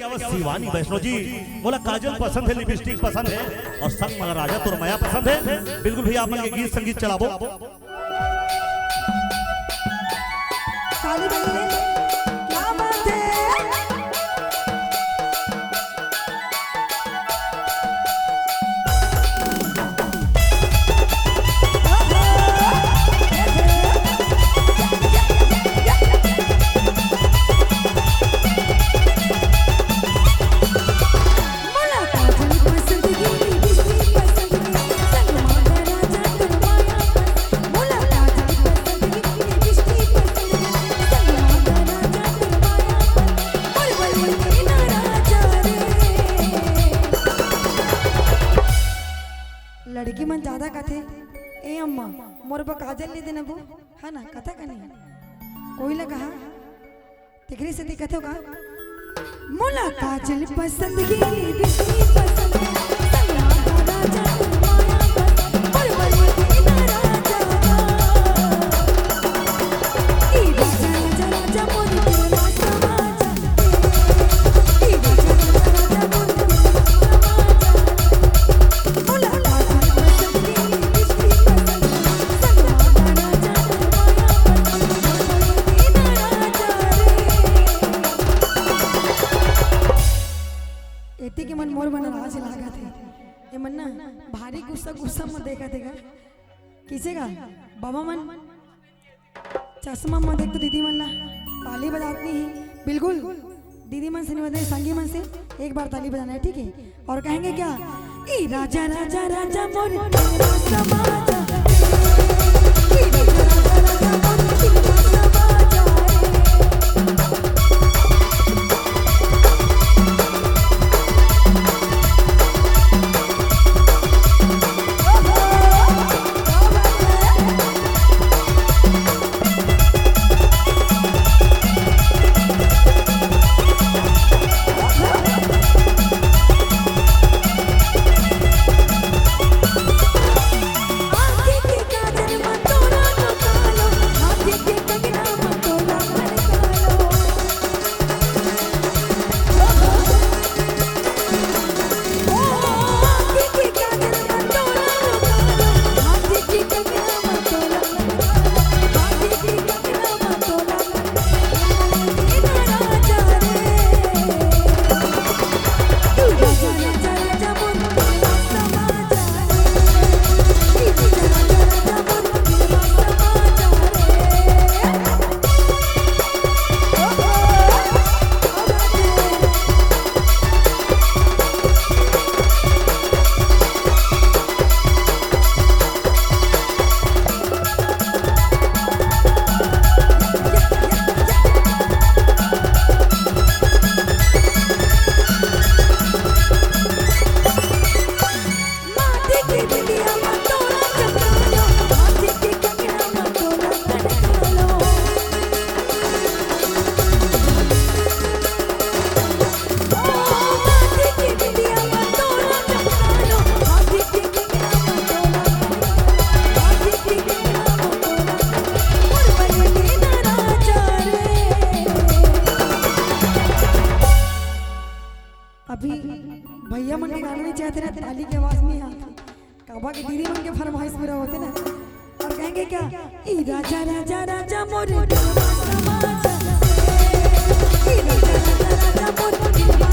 क्या वो शिवानी वैष्णो जी बोला काजल पसंद है, लिपस्टिक पसंद है और संग मगर राजा तुरमया पसंद है। बिल्कुल भैया आप गीत संगीत चलाबो। लड़की मन ज्यादा कथे ए अम्मा मोर पर काजल ले देना वो है ना कथा का नहीं कोई लगा तिकरी से दिखत होगा मोला काजल पसंद की लिपस्टिक पसंद है संगमा राजा तुरमाया पर बलबल के ना राजा ई राजा राजा राजा मोर दिलवा समाजा ई राजा राजा राजा मोर दिलवा समाजा मोला के मन मोर बना राज लागा थे ये मन ना भारी गुस्सा गुस्सा में देखा थे का किसे का बाबा मन चश्मा में देख तो दीदी मन ला ताली बजाती ही बिल्कुल दीदी मन से नहीं बजाए संगी मन से एक बार ताली बजाना है ठीक है और कहेंगे क्या ई राजा राजा राजा मोर दिलवा समाजा ई राजा राजा राजा मोर दिलवा समाजा भैया मन के गाना नहीं चाहते ना ताली की आवाज नहीं आती काबा की दीदी मन के फरमाइश पूरा होते ना और कहेंगे क्या ई राजा राजा राजा मोर दिलवा समाजा ई राजा राजा राजा मोर दिलवा